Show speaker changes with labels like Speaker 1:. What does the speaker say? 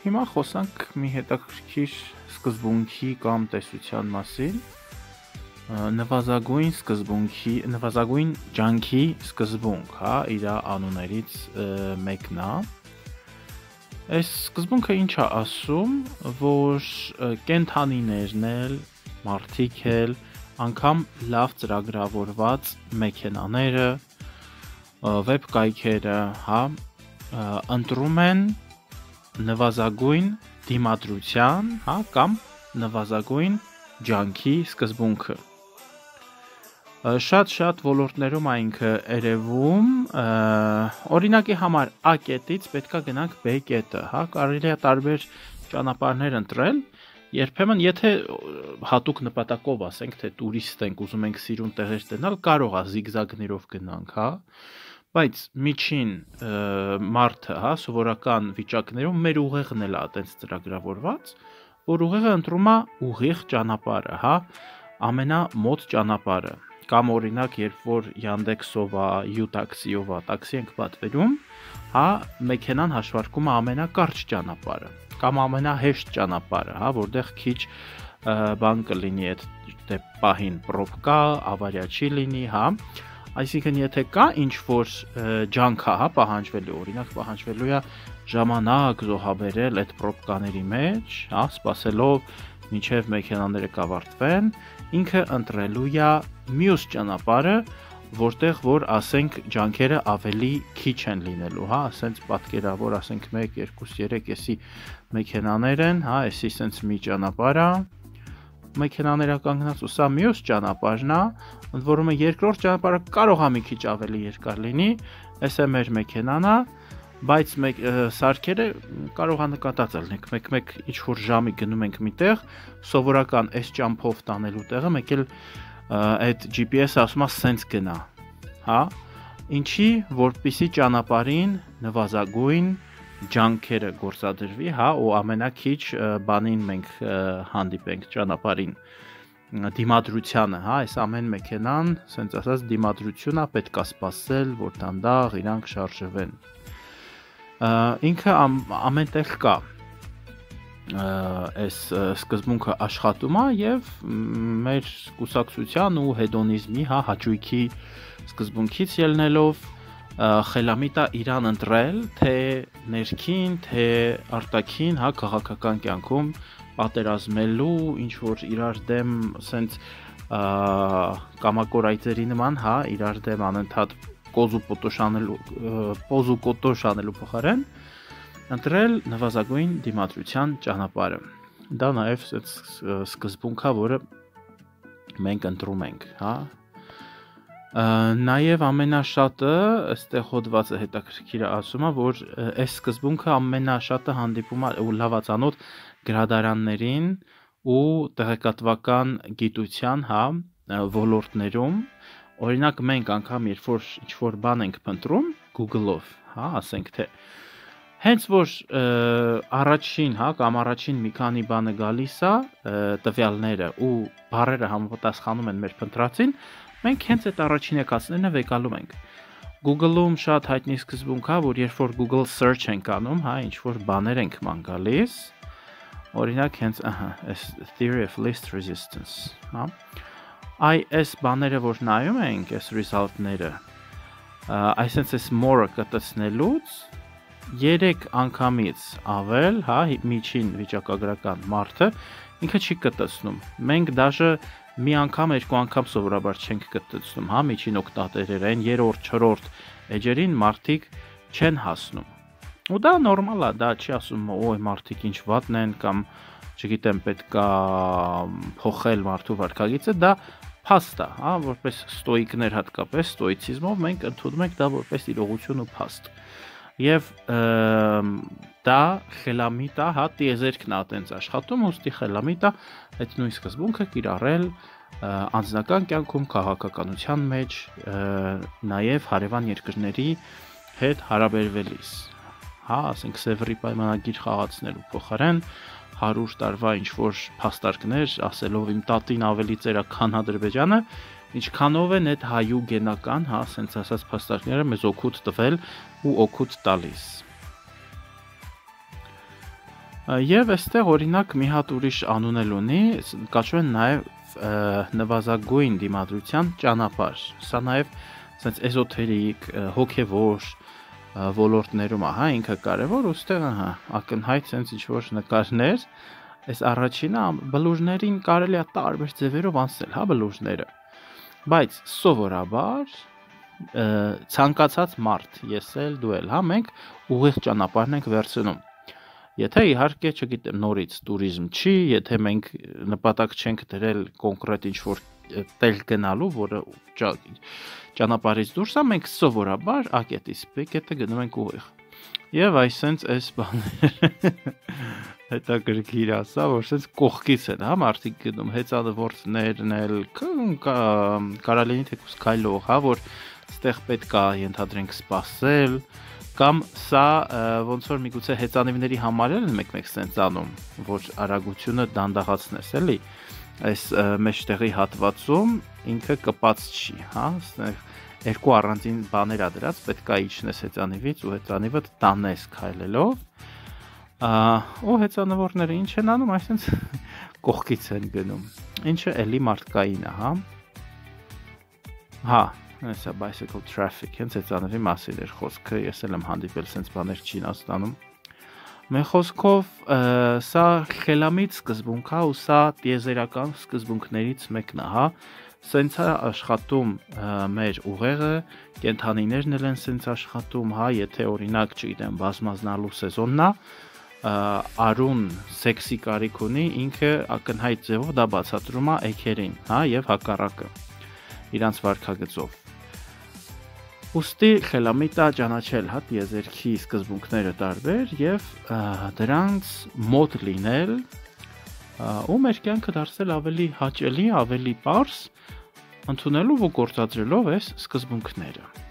Speaker 1: հիմա խոսանք մի հետաքրքիր սկզբունքի կամ տեսության մասին, նվազագույն ջանքի սկզբունք, հա, իր անուններից մեկն է։ Այս սկզբունքը ինչ է ասում, որ կենդանիներն էլ, մարդիկ էլ, անգամ լավ ծրագրավորված մեքենաները, վեբ կայքերը, հա, ընտրում են նվազագույն դիմադրության, հա, կամ նվազագույն ջանքի սկզբունքը։ Շատ ոլորտներում այնքը երևում, օրինակի համար A կետից պետքա գնանք B կետը, հա, կարելի է տարբեր ճանապարհներ ընտրել, երբեմն եթե հատուկ նպատակով ասենք, թե տուրիստ ենք, ուզում ենք սիրուն տեղեր տեսնել, կարող է զիգզագներով գնանք, հա, բայց միջին մարդը, հա, սովորական վիճակներում մեր ուղեղն էլ է այդպես ծրագրավորված, որ ուղեղը ընտրում է ուղիղ ճանապարհը, հա, ամենամոտ ճանապարհը, կամ օրինակ, երբ որ Yandex-ով է, U-Taxi-ով է, տաքսի ենք պատվերում, հա, մեքենան հաշվարկում է ամենակարճ ճանապարհը, կամ ամենահեշտ ճանապարհը, հա, որտեղ քիչ բան կլինի այդ պահին պրոբկա, ավարիա չի լինի, հա, այսինքն եթե կա ինչ-որ ջանք է, հա, պահանջվելու, օրինակ պահանջվելու է ժամանակ զոհաբերել այդ պրոբկաների մեջ, հա, սպասելով մինչև մեքենաները կավարտվեն, ինքը ընտրելու է մյուս ճանապարհը, որտեղ որ ասենք ջանքերը ավելի քիչ են լինելու, հա, ասենց պատկերավոր, ասենք 1, 2, 3 էսի մեքենաներ են, հա, էսի սենց մի ճանապարհ է, մեքենաները կանգնած ու սա մյուս ճանապարհն է, ընդ որում երկրորդ ճանապարհը կարող է մի քիչ ավելի երկար լինի, էս է մեր մեքենան է, բայց սարքերը կարող է նկատած լինենք, մեկ ինչ-որ ժամի գնում ենք միտեղ, սովորական այս ճամփով տանելու տեղը, մեկ էլ այդ GPS-ը ասում է սենց գնա, հա, ինչի, որպեսզի ճանապարհին նվազագույն ջանքերը գործադրվի, հա, ու ամենակիչ բանին մենք հանդիպենք ճանապարհին, դիմադրությանը, հա, այս ամեն մեքենան, սենց ասած, դիմադրություն է, պետք է սպասել, որ դանդաղ իրանք շարժվեն։ Ինքը ամենտեղ կա, այս սկզբունքը աշխատում է և մեր կուսակցության ու հետոնիզմի, հա, հաճույքի սկզբունքից ելնելով խելամիտ է իրան ընտրել, թե ներքին, թե արտաքին, հա, քաղաքական կյանքում պատերազմելու, ինչ-որ իրար դեմ սենց կամակորայցերի նման, հա, իրար դեմ անընդհատ պոզ ու կոտոշ անելու փոխարեն ընտրել նվազագույն դիմադրության ճանապարհը։ Դա նաև սկզբունք է, որը մենք ընտրում ենք, հա։ Նաև ամենաշատը, այստեղ հոդվածը հետաքրքիր է ասում է, որ այս սկզբունքը ամենաշատը հանդիպում է ու լավացանոթ գրադարաններին ու տեղեկատվական գիտության, հա, ոլորտներում, օրինակ մենք անգամ երբ որ ինչ-որ բան ենք փնտրում Google-ով, հա, ասենք թե հենց որ առաջին, հա, կամ առաջին մի քանի բանը գալիս է, տվյալները ու բառերը համապատասխանում են մեր փնտրածին, մենք հենց այդ առաջին եկածներն վեկալում ենք։ Google-ում շատ հայտնի սկզբունք է, որ երբ որ Google search ենք անում, հա, ինչ-որ բաներ ենք ման գալիս, օրինակ հենց, այս theory of least resistance, հա, այս բաները, որ նայում ենք, այս result-ները, այսենց այս more-ը կտցնելուց 3 անգամից ավել, հա, միջին վիճակագրական մարդը ինքը չի կտցնում։ Մենք դաժե մի անգամ, երկու անգամ սովորաբար չենք կտցնում, հա, միջին օգտատերերը, այն 3-րդ, 4-րդ էջերին մարդիկ չեն հասնում։ Ու դա նորմալ է, դա չի ասում, օй, մարդիկ ինչ վատն են կամ չգիտեմ, պետք է փոխել մարդու վարքագիծը, դա փաստ է, հա, որպես ստոիկներ հատկապես, ստոիցիզմով մենք ընդունում ենք դա որպես իրողություն ու փաստ։ Եվ դա խելամիտ է, հա, տիեզերքն է այտենց աշխատում, ուստի խելամիտ է այդ նույն սկզբունքը կիրառել անձնական կյանքում, քաղաքականության մեջ, նաև հարևան երկրների հետ հարաբերվելիս, հա, ասենք Սևրի պայմանագիր խաղացնելու փոխարեն 100 տարվա ինչ-որ փաստարկներ, ասելով իմ տատին ավելի ծերա, քան Ադրբեջանը, ինչքանով են այդ հայու գենական, հա, սենց ասած փաստարկները մեզ օգուտ տվել ու օգուտ տալիս։ Եվ այստեղ օրինակ մի հատ ուրիշ անուն էլ ունի, կոչվում են նաև նվազագույն դիմադրության ճանապարհ։ Սա նաև sense էզոթերիկ, հոգևոր ոլորտներում ինքը կարևոր, ուստեղ ակնհայտ sense ինչ-որ նկարներ, այս առաջինը բլուրներին կարելի է տարբեր ձևերով անցնել, բլուրները։ Բայց սովորաբար ցանկացած մարդ, ես էլ, դու էլ, մենք ուղիղ ճանապարհն ենք վերցնում։ Եթե իհարկե, չգիտեմ, նորից туриզմ չի, եթե մենք նպատակ չենք դրել կոնկրետ ինչ-որ տեղ գնալու, որը ճանապարհից դուրս է, մենք սովորաբար A կետից B կետը գնում ենք ուղիղ։ Եվ այս բաները հետաքրքիր ասա, որ sense կողքից են, մարդիկ գնում, հեծանվորդներն էլ, կարա լինի թեկուզ քայլող, որ այդտեղ պետք է ենթադրենք սպասել, կամ սա ոնց որ միգուցե հեծանիվների համար էլ մեկ-մեկ sense անում, որ արագությունը դանդաղացնես, էլի, այս մեջտեղի հատվածում ինքը կպած չի, երկու առանձին բաներ ա դրած, պետք է իջնես հեծանիվից ու հեծանիվը տանես քայլելով, ու հեծանվորդները ինչ են անում, այսինքն կողքից են գնում, ինչը էլի մարդկային է, Հեսա bicycle traffic, հենց հեծանվի մասին էր խոսքը, ես էլ եմ հանդիպել սենց բաներ Չինաստանում։ Մեր խոսքով սա խելամիտ սկզբունք է ու սա տիեզերական սկզբունքներից մեկն է, Սենց է աշխատում մեր ուղեղը, կենդանիներն էլ են սենց աշխատում, եթե օրինակ, չգիտեմ, բազմազնալու սեզոնն է, արուն սեքսի կարիք ունի, ինքը ակնհայտ ձևով դա բացատրում է էգերին, եւ հակառակը իրանց վարքագծով։ Ուստի խելամիտ է ճանաչել տիեզերքի սկզբունքները տարբեր եւ դրանց մոտ լինել ու մեր կյանքը դարձել ավելի հաճելի, ավելի պարզ, ընդունելով ու գործադրելով այս սկզբունքները։